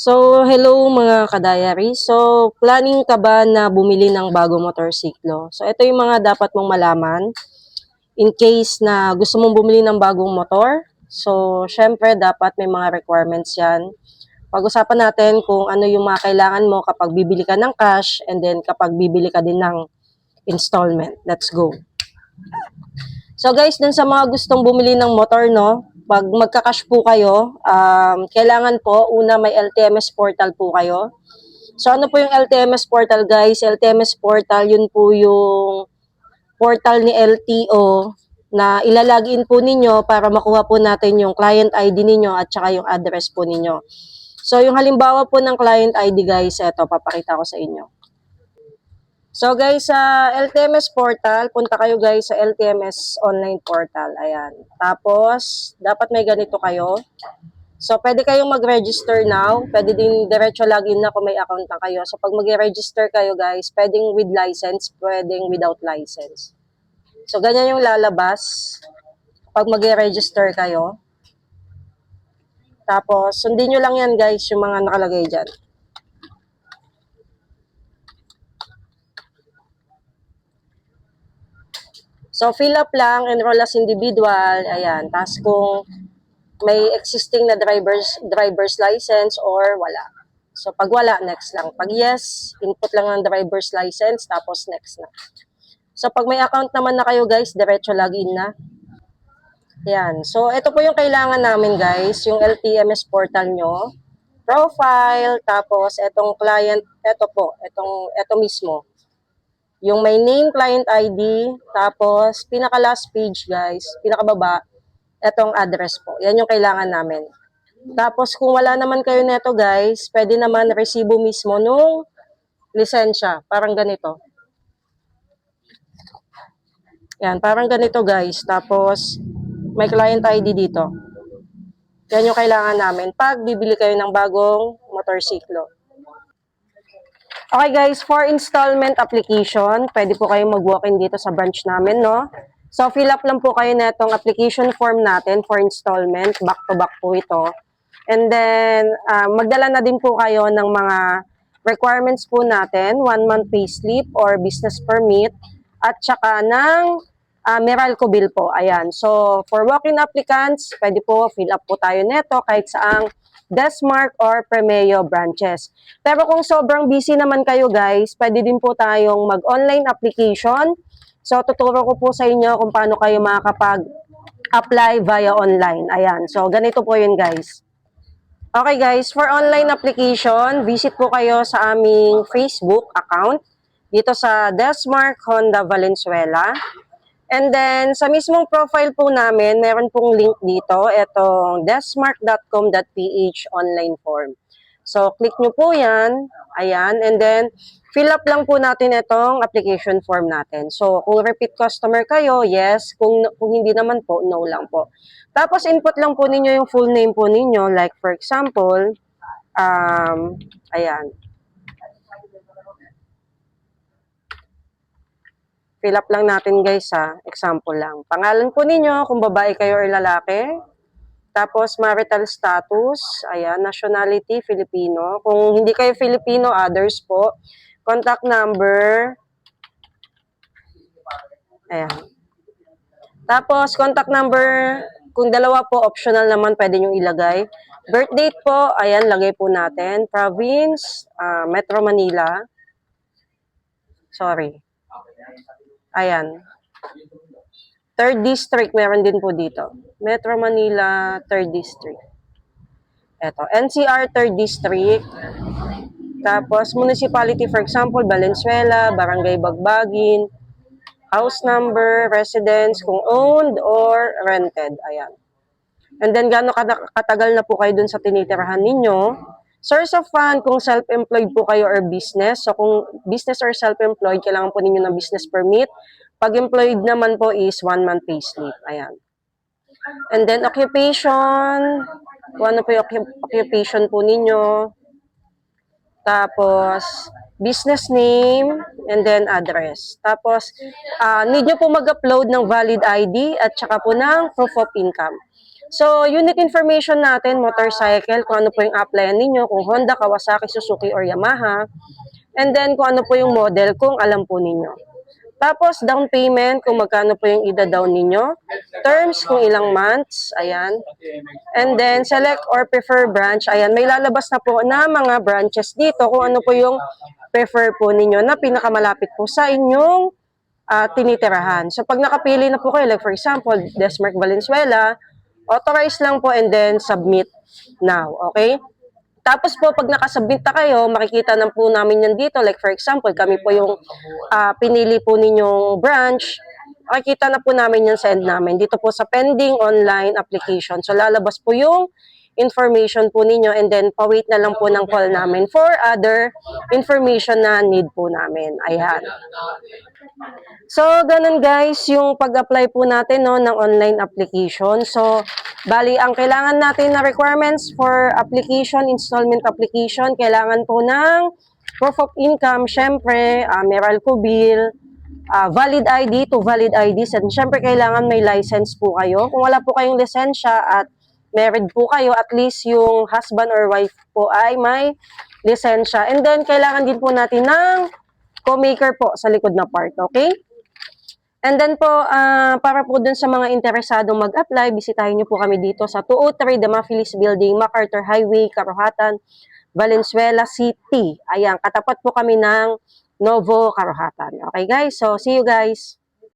So, hello mga kadayari. So, planning ka ba na bumili ng bagong motorsiklo? So, ito yung mga dapat mong malaman in case na gusto mong bumili ng bagong motor. So, syempre dapat may mga requirements yan. Pag-usapan natin kung ano yung mga kailangan mo kapag bibili ka ng cash and then kapag bibili ka din ng installment. Let's go. So guys, dun sa mga gustong bumili ng motor, no, pag magka-cash po kayo, kailangan po, una may LTMS portal po kayo. So ano po yung LTMS portal guys? LTMS portal, yun po yung portal ni LTO na ilalagin po ninyo para makuha po natin yung client ID ninyo at saka yung address po ninyo. So yung halimbawa po ng client ID guys, eto, papakita ko sa inyo. So guys, sa LTMS portal, punta kayo guys sa LTMS online portal. Ayan. Tapos, dapat may ganito kayo. So, pwede kayong mag-register now. Pwede din diretso login na kung may account na kayo. So, pag mag-register kayo guys, pwedeng with license, pwedeng without license. So, ganyan yung lalabas pag mag-register kayo. Tapos, sundin nyo lang yan guys, yung mga nakalagay dyan. So, fill up lang, enroll as individual, ayan. Tapos kung may existing na driver's license or wala. So, pag wala, next lang. Pag yes, input lang ng driver's license, tapos next na. So, pag may account naman na kayo guys, diretso login na. Ayan. So, ito po yung kailangan namin guys, yung LTMS portal nyo, profile, tapos etong client, ito mismo. Yung may name, client ID, tapos pinaka last page guys, pinakababa, etong address po. Yan yung kailangan namin. Tapos kung wala naman kayo neto guys, pwede naman resibo mismo nung lisensya. Parang ganito. Yan, parang ganito guys. Tapos may client ID dito. Yan yung kailangan namin pag bibili kayo ng bagong motorsiklo. Okay guys, for installment application, pwede po kayong mag-walk-in dito sa branch namin, no? So, fill up lang po kayo na itong application form natin for installment. Back-to-back po ito. And then, magdala na din po kayo ng mga requirements po natin, 1-month payslip or business permit, at saka ng Meralco bill po. Ayan. So, for walk-in applicants, pwede po fill up po tayo neto kahit saang Desmark or Premeo branches. Pero kung sobrang busy naman kayo guys, pwede din po tayong mag-online application. So, tuturo ko po sa inyo kung paano kayo makakapag-apply via online. Ayan. So, ganito po yun guys. Okay guys, for online application, visit po kayo sa aming Facebook account dito sa Desmark Honda Valenzuela. And then, sa mismong profile po namin, meron pong link dito, itong desmark.com.ph online form. So, click nyo po yan. Ayan. And then, fill up lang po natin itong application form natin. So, kung repeat customer kayo, yes. Kung hindi naman po, no lang po. Tapos, input lang po ninyo yung full name po ninyo. Like, for example, ayan. Fill up lang natin guys ha. Example lang. Pangalan po ninyo, kung babae kayo or lalaki. Tapos marital status. Ayan, nationality, Filipino. Kung hindi kayo Filipino, others po. Contact number. Ayan. Tapos contact number, kung dalawa po, optional naman, pwede nyo ilagay. Birth date po, ayan, lagay po natin. Province, Metro Manila. Sorry. Ayan. 3rd District, meron din po dito. Metro Manila, 3rd District. Ito, NCR 3rd District. Tapos, municipality, for example, Valenzuela, Barangay Bagbagin, house number, residence, kung owned or rented. Ayan. And then, gaano katagal na po kayo dun sa tinitirahan ninyo. Source of fund, kung self-employed po kayo or business. So, kung business or self-employed, kailangan po ninyo ng business permit. Pag employed naman po is 1-month payslip. Ayan. And then, occupation. Kung ano po yung occupation po ninyo. Tapos, business name, and then address. Tapos, need nyo po mag-upload ng valid ID at saka po ng proof of income. So, unit information natin, motorcycle, kung ano po yung applyan ninyo, kung Honda, Kawasaki, Suzuki, or Yamaha. And then, kung ano po yung model, kung alam po ninyo. Tapos, down payment, kung magkano po yung ida-down ninyo. Terms, kung ilang months. Ayan. And then, select or prefer branch. Ayan, may lalabas na po na mga branches dito kung ano po yung prefer po ninyo na pinakamalapit po sa inyong tinitirahan. So, pag nakapili na po kayo, like for example, Desmark Valenzuela, authorize lang po and then submit now. Okay? Tapos po, pag nakasubmit na kayo, makikita na po namin yan dito. Like for example, kami po yung pinili po ninyong branch. Makikita na po namin yung send namin. Dito po sa pending online application. So, lalabas po yung information po ninyo and then pa-wait na lang po ng call namin for other information na need po namin. Ayan. So, ganun guys, yung pag-apply po natin no, ng online application. So, bali, ang kailangan natin na requirements for application, installment application, kailangan po ng proof of income, syempre, Meralco bill, valid ID to valid IDs, and syempre kailangan may license po kayo. Kung wala po kayong lisensya at married po kayo, at least yung husband or wife po ay may lisensya. And then, kailangan din po natin ng co-maker po sa likod na part, okay? And then po, para po dun sa mga interesadong mag-apply, bisitahin nyo po kami dito sa 203 Damafilis Building, MacArthur Highway, Karuhatan, Valenzuela City. Ayan, katapat po kami ng Novo Karuhatan. Okay guys, so see you guys.